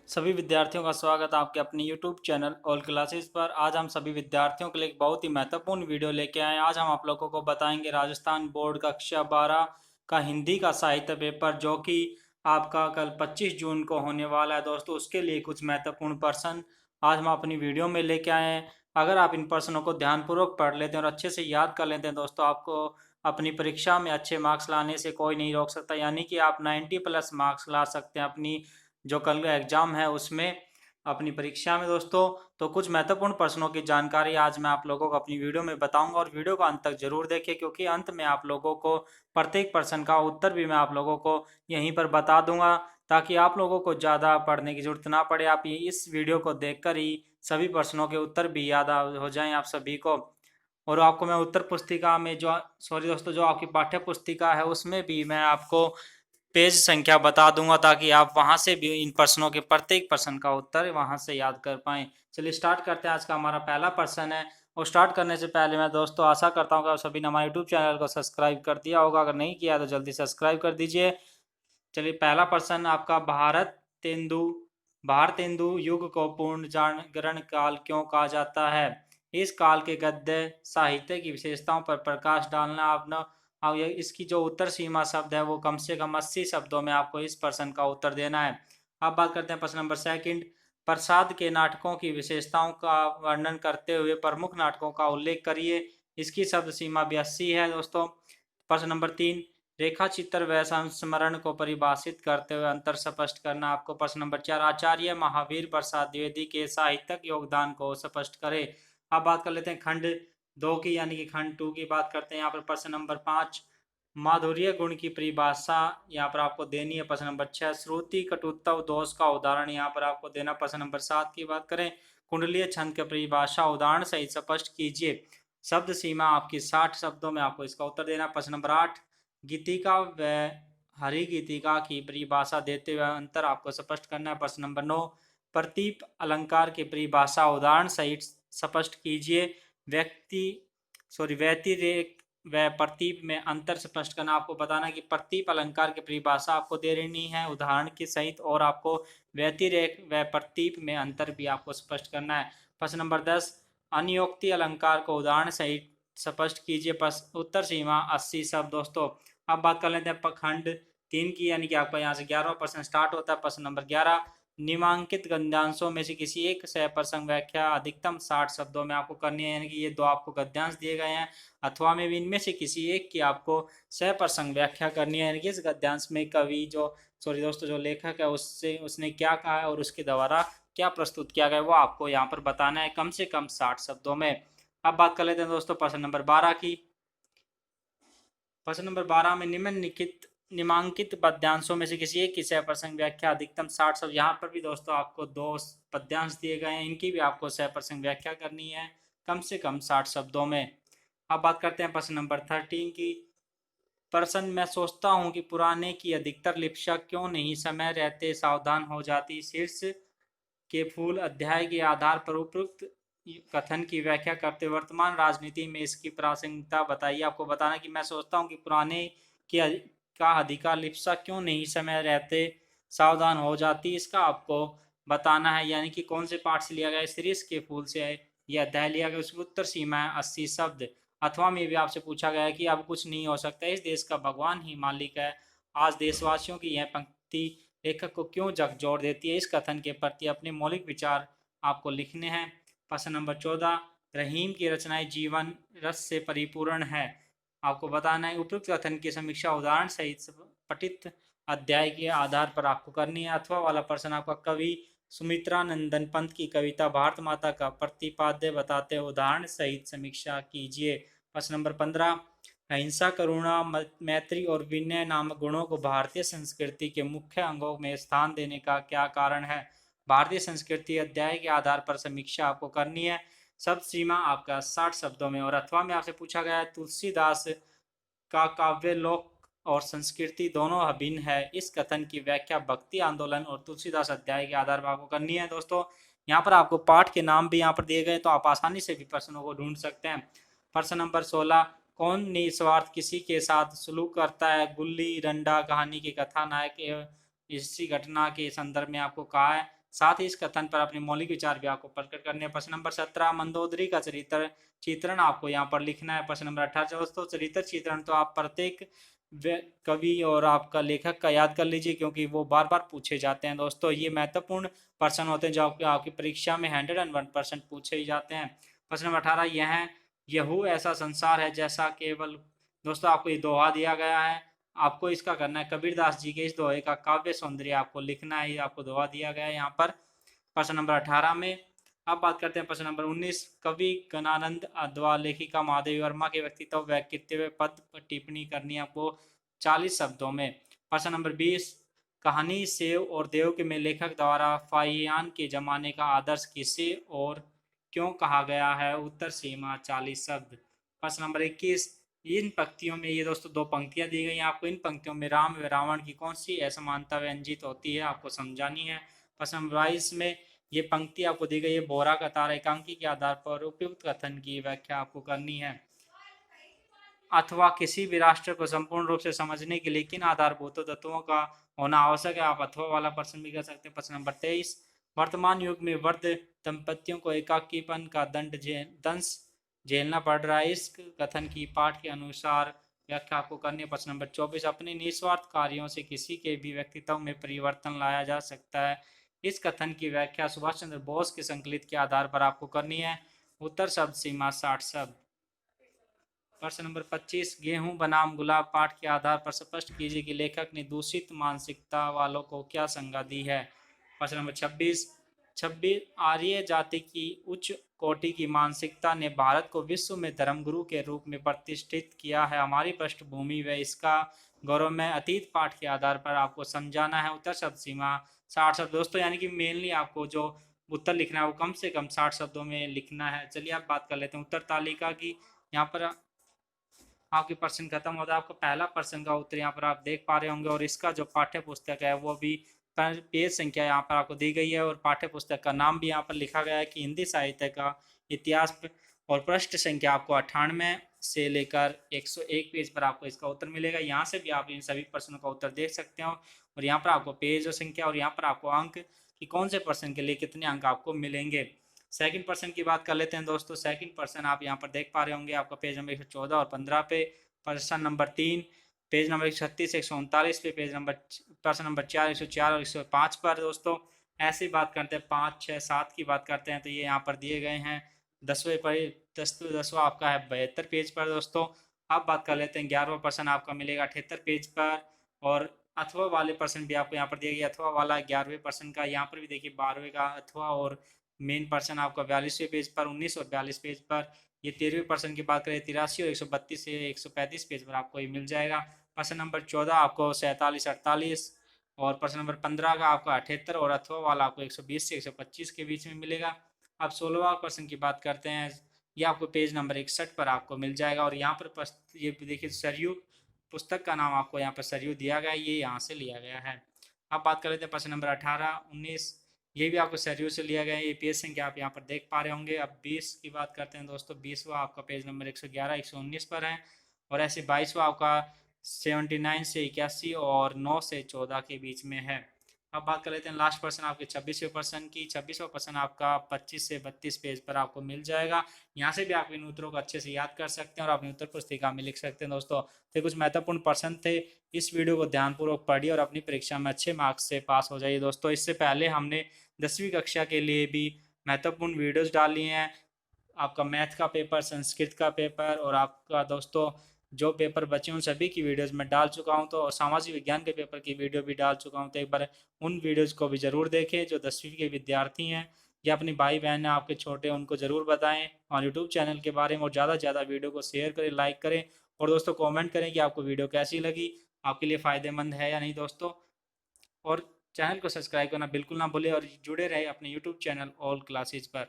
सभी विद्यार्थियों का स्वागत है आपके अपने YouTube चैनल ऑल क्लासेस पर। आज हम सभी विद्यार्थियों के लिए एक बहुत ही महत्वपूर्ण वीडियो लेके आए हैं। आज हम आप लोगों को बताएंगे राजस्थान बोर्ड कक्षा 12 का हिंदी का साहित्य पेपर, जो कि आपका कल 25 जून को होने वाला है। दोस्तों, उसके लिए कुछ महत्वपूर्ण प्रश्न आज हम अपनी वीडियो में लेके आए हैं। अगर आप इन प्रश्नों को ध्यानपूर्वक पढ़ लेते हैं और अच्छे से याद कर लेते हैं दोस्तों, आपको अपनी परीक्षा में अच्छे मार्क्स लाने से कोई नहीं रोक सकता। यानी कि आप 90+ मार्क्स ला सकते हैं अपनी जो कल का एग्जाम है उसमें, अपनी परीक्षा में दोस्तों। तो कुछ महत्वपूर्ण प्रश्नों की जानकारी आज मैं आप लोगों को अपनी वीडियो में बताऊंगा और वीडियो को अंत तक जरूर देखें, क्योंकि अंत में आप लोगों को प्रत्येक प्रश्न का उत्तर भी मैं आप लोगों को यहीं पर बता दूंगा, ताकि आप लोगों को ज़्यादा पढ़ने की जरूरत ना पड़े। आप ये इस वीडियो को देखकर ही सभी प्रश्नों के उत्तर भी याद हो जाएं आप सभी को। और आपको मैं उत्तर पुस्तिका में जो सॉरी दोस्तों, जो आपकी पाठ्य पुस्तिका है उसमें भी मैं आपको पेज संख्या बता दूंगा, ताकि आप वहां से भी इन प्रश्नों के प्रत्येक प्रश्न का उत्तर वहां से याद कर पाएं। चलिए स्टार्ट करते हैं। आज का हमारा पहला प्रश्न है, और स्टार्ट करने से पहले मैं दोस्तों आशा करता हूं कि आप सभी ने हमारे यूट्यूब चैनल को सब्सक्राइब कर दिया होगा। अगर नहीं किया तो जल्दी सब्सक्राइब कर दीजिए। चलिए पहला प्रश्न आपका, भारतेंदु युग को पूर्ण जागरण काल क्यों कहा जाता है? इस काल के गद्य साहित्य की विशेषताओं पर प्रकाश डालना। आपने अब इसकी जो उत्तर सीमा शब्द है वो कम से कम 80 शब्दों में आपको इस प्रश्न का उत्तर देना है। अब बात करते हैं प्रश्न नंबर सेकंड। प्रसाद के नाटकों की विशेषताओं का वर्णन करते हुए प्रमुख नाटकों का उल्लेख करिए। इसकी शब्द सीमा भी 80 है दोस्तों। प्रश्न नंबर 3, रेखा चित्र व संस्मरण को परिभाषित करते हुए अंतर स्पष्ट करना। आपको प्रश्न नंबर 4, आचार्य महावीर प्रसाद द्विवेदी के साहित्यिक योगदान को स्पष्ट करें। अब बात कर लेते हैं खंड 2 की, यानी कि खंड 2 की बात करते हैं। यहाँ पर प्रश्न नंबर 5, माधुर्य गुण की परिभाषा यहाँ पर आपको देनी है। प्रश्न नंबर 6, श्रुति कटुत्व दोष का उदाहरण यहाँ पर आपको देना। प्रश्न नंबर 7 की बात करें, कुंडलीय छंद की परिभाषा उदाहरण सहित स्पष्ट कीजिए। शब्द सीमा आपकी 60 शब्दों में आपको इसका उत्तर देना। प्रश्न नंबर 8, गीतिका व हरि गीतिका की परिभाषा देते हुए अंतर आपको स्पष्ट करना है। प्रश्न नंबर 9, प्रतीप अलंकार की परिभाषा उदाहरण सहित स्पष्ट कीजिए। व्यतिरेक व प्रतीप में अंतर स्पष्ट करना। आपको बताना कि प्रतीप अलंकार की परिभाषा आपको दे रही है उदाहरण के सहित, और आपको व्यतिरेक व प्रतीप में अंतर भी आपको स्पष्ट करना है। प्रश्न नंबर 10, अनियोक्ति अलंकार को उदाहरण सहित स्पष्ट कीजिए। उत्तर सीमा 80 शब्द दोस्तों। अब बात कर लेते हैं खंड 3 की, यानी कि आपका यहाँ से 11वां प्रश्न स्टार्ट होता है। प्रश्न नंबर 11, निम्नांकित गद्यांशों में से किसी एक सह प्रसंग व्याख्या अधिकतम 60 शब्दों में आपको करनी है। यानी कि ये दो आपको गद्यांश दिए गए हैं, अथवा में भी इनमें से किसी एक की आपको सह प्रसंग व्याख्या करनी है। यानी कि इस गद्यांश में कवि जो सॉरी दोस्तों जो लेखक है उससे उसने क्या कहा है और उसके द्वारा क्या प्रस्तुत किया गया वो आपको यहाँ पर बताना है, कम से कम 60 शब्दों में। अब बात कर लेते हैं दोस्तों प्रश्न नंबर 12 की। प्रश्न नंबर 12 में निम्नांकित पद्यांशों में से किसी एक की सह प्रसंग व्याख्या अधिकतम 60 शब्द। यहाँ पर भी दोस्तों आपको दो पद्यांश दिए गए हैं, इनकी भी आपको सह प्रसंग व्याख्या करनी है कम से कम 60 शब्दों में। अब बात करते हैं प्रश्न नंबर 13 की। प्रश्न, मैं सोचता हूँ कि पुराने की अधिकतर लिप्सा क्यों नहीं समय रहते सावधान हो जाती। शीर्ष के फूल अध्याय के आधार पर उपयुक्त कथन की व्याख्या करते वर्तमान राजनीति में इसकी प्रासंगिकता बताइए। आपको बताना कि मैं सोचता हूँ कि पुराने के का अधिकार लिप्सा क्यों नहीं समय रहते सावधान हो जाती, इसका आपको बताना है। यानी कि कौन से पाठ से लिया गया, शीर्ष के फूल से यह अध्याय लिया गया। उसकी उत्तर सीमा है 80 शब्द। अथवा में भी आपसे पूछा गया कि अब कुछ नहीं हो सकता, इस देश का भगवान ही मालिक है। आज देशवासियों की यह पंक्ति लेखक को क्यों झकझोर देती है, इस कथन के प्रति अपने मौलिक विचार आपको लिखने हैं। प्रश्न नंबर 14, रहीम की रचनाएं जीवन रस से परिपूर्ण है। आपको बताना है उपयुक्त कथन की समीक्षा उदाहरण सहित पठित अध्याय के आधार पर आपको करनी है। अथवा वाला प्रश्न आपका, कवि सुमित्रा नंदन पंत की कविता भारत माता का प्रतिपाद्य बताते उदाहरण सहित समीक्षा कीजिए। प्रश्न नंबर 15, अहिंसा करुणा मैत्री और विनय नामक गुणों को भारतीय संस्कृति के मुख्य अंगों में स्थान देने का क्या कारण है। भारतीय संस्कृति अध्याय के आधार पर समीक्षा आपको करनी है। शब्द सीमा आपका 60 शब्दों में। और अथवा में आपसे पूछा गया है, तुलसीदास का काव्य लोक और संस्कृति दोनों अभिन्न है, इस कथन की व्याख्या भक्ति आंदोलन और तुलसीदास अध्याय के आधार पर आपको करनी है। दोस्तों यहाँ पर आपको पाठ के नाम भी यहाँ पर दिए गए, तो आप आसानी से भी प्रश्नों को ढूंढ सकते हैं। प्रश्न नंबर 16, कौन निस्वार्थ किसी के साथ सलूक करता है। गुल्ली डंडा कहानी के कथानायक इसी घटना के संदर्भ में आपको कहा है। साथ ही इस कथन पर अपने मौलिक विचार भी आपको प्रकट करने हैं। प्रश्न नंबर 17, मंदोदरी का चरित्र चित्रण आपको यहाँ पर लिखना है। प्रश्न नंबर 18 दोस्तों, चरित्र चित्रण तो आप प्रत्येक कवि और आपका लेखक का याद कर लीजिए, क्योंकि वो बार बार पूछे जाते हैं दोस्तों। ये महत्वपूर्ण प्रश्न होते हैं जो आपकी परीक्षा में 101% पूछे ही जाते हैं। प्रश्न नंबर 18, यह ऐसा संसार है जैसा केवल, दोस्तों आपको ये दोहा दिया गया है, आपको इसका करना है। कबीरदास जी के इस दोहे का काव्य सौंदर्य आपको लिखना है, आपको दोहा दिया गया है यहाँ पर प्रश्न नंबर 18 में। अब बात करते हैं प्रश्न नंबर 19, कवि गणानंद अथवा लेखिका महादेवी वर्मा के व्यक्तित्व व कृत्य पद पर टिप्पणी करनी है आपको 40 शब्दों में। प्रश्न नंबर 20, कहानी सेव और देव के में लेखक द्वारा फाहियान के जमाने का आदर्श किसे और क्यों कहा गया है, उत्तर सीमा 40 शब्द। प्रश्न नंबर 21, इन पंक्तियों में, ये दोस्तों दो पंक्तियां दी गई हैं आपको, इन पंक्तियों में राम व रावण की कौन सी असमानता व्यंजित होती है, आपको समझानी है। प्रश्न नंबर 22 में ये पंक्ति आपको दी गई है, बोरा का तारा एकांकी के आधार पर उपयुक्त कथन की व्याख्या आपको करनी है। अथवा किसी भी राष्ट्र को संपूर्ण रूप से समझने के लिए किन आधारभूत तत्वों का होना आवश्यक है, आप अथवा वाला प्रश्न भी कर सकते हैं। प्रश्न नंबर 23, वर्तमान युग में वृद्ध दंपतियों को एकाकीपन का दंश झेलना पड़ रहा है, इस कथन की पाठ के अनुसार व्याख्या आपको करनी है। प्रश्न नंबर 24, अपने निस्वार्थ कार्यों से किसी के भी व्यक्तित्व में परिवर्तन लाया जा सकता है, इस कथन की व्याख्या सुभाष चंद्र बोस के संकलित के आधार पर आपको करनी है, उत्तर शब्द सीमा 60 शब्द। प्रश्न नंबर 25, गेहूं बनाम गुलाब पाठ के आधार पर स्पष्ट कीजिए कि लेखक ने दूषित मानसिकता वालों को क्या संज्ञा दी है। प्रश्न नंबर 26, आर्य जाति की उच्च कोटि की मानसिकता ने भारत को विश्व में धर्मगुरु के रूप में प्रतिष्ठित किया है, हमारी पृष्ठभूमि व इसका गौरव में अतीत पाठ के आधार पर आपको समझाना है, उत्तर शब्द सीमा 60 शब्द। दोस्तों यानी कि मेनली आपको जो उत्तर लिखना है वो कम से कम 60 शब्दों में लिखना है। चलिए आप बात कर लेते हैं उत्तर तालिका की। यहाँ पर आपके प्रश्न खत्म होता है, आपको पहला प्रश्न का उत्तर यहाँ पर आप देख पा रहे होंगे, और इसका जो पाठ्य पुस्तक है वो भी पेज संख्या यहाँ पर आपको दी गई है, और पाठ्य पुस्तक का नाम भी यहाँ पर लिखा गया है कि हिंदी साहित्य का इतिहास, और पृष्ठ संख्या आपको 98 से लेकर 101 पेज पर आपको इसका उत्तर मिलेगा। यहाँ से भी आप इन सभी प्रश्नों का उत्तर देख सकते हो, और यहाँ पर आपको पेज और संख्या और यहाँ पर आपको अंक कि कौन से प्रश्न के लिए कितने अंक आपको मिलेंगे। सेकंड पर्सन की बात कर लेते हैं दोस्तों। सेकंड पर्सन आप यहाँ पर देख पा रहे होंगे, आपका पेज नंबर 114 और 15 पे। पर्सन नंबर 3 पेज नंबर 136 139 पे। पेज नंबर पर्सन नंबर 4 104 और 105 पर। दोस्तों ऐसी बात करते हैं 5 6 7 की बात करते हैं तो ये यहाँ पर दिए गए हैं 10वां आपका है 72 पेज पर। दोस्तों अब बात कर लेते हैं 11वां पर्सन आपका मिलेगा 78 पेज पर, और अथवा वाले पर्सन भी आपको यहाँ पर दिया गया। अथवा वाला 11वें पर्सन का यहाँ पर भी देखिए 12वें का अथवा, और मेन पर्सन आपका 42वें पेज पर, 19 और 42 पेज पर। ये 13वें पर्सन की बात करें 83 और 132 से 135 पेज पर आपको ये मिल जाएगा। पर्सन नंबर 14 आपको 47 48, और पर्सन नंबर 15 का आपका 78, और अथवा वाला आपको 120 से 125 के बीच में मिलेगा। अब 16वां पर्सन की बात करते हैं, ये आपको पेज नंबर 61 पर आपको मिल जाएगा, और यहाँ पर ये देखिए सरयू पुस्तक का नाम आपको यहाँ पर सरयू दिया गया है, ये यहाँ से लिया गया है। अब बात कर लेते हैं पर्सन नंबर 18 19, ये भी आपको सरयू से लिया गया है, ये पेज संख्या आप यहाँ पर देख पा रहे होंगे। अब 20 की बात करते हैं दोस्तों। 20वां आपका पेज नंबर 111 119 पर है, और ऐसे 22वां आपका 79 से 81 और 9 से 14 के बीच में है। अब बात कर लेते हैं लास्ट पर्सन आपके 26वें पर्सन की। 26वां पर्सन आपका 25 से 32 पेज पर आपको मिल जाएगा। यहाँ से भी आप इन उत्तरों को अच्छे से याद कर सकते हैं और अपनी उत्तर पुस्तिका में लिख सकते हैं। दोस्तों तो कुछ महत्वपूर्ण पर्सन थे, इस वीडियो को ध्यानपूर्वक पढ़िए और अपनी परीक्षा में अच्छे मार्क्स से पास हो जाइए। दोस्तों इससे पहले हमने 10वीं कक्षा के लिए भी महत्वपूर्ण वीडियोज़ डाली हैं, आपका मैथ का पेपर, संस्कृत का पेपर, और आपका दोस्तों जो पेपर बचे उन सभी की वीडियोस मैं डाल चुका हूं, तो सामाजिक विज्ञान के पेपर की वीडियो भी डाल चुका हूं, तो एक बार उन वीडियोस को भी ज़रूर देखें। जो 10वीं के विद्यार्थी हैं या अपनी भाई बहन हैं आपके छोटे, उनको ज़रूर बताएं और यूट्यूब चैनल के बारे में, और ज़्यादा से ज़्यादा वीडियो को शेयर करें, लाइक करें, और दोस्तों कॉमेंट करें कि आपको वीडियो कैसी लगी, आपके लिए फ़ायदेमंद है या नहीं दोस्तों। और चैनल को सब्सक्राइब करना बिल्कुल ना भूलें, और जुड़े रहे अपने यूट्यूब चैनल ऑल क्लासेज पर।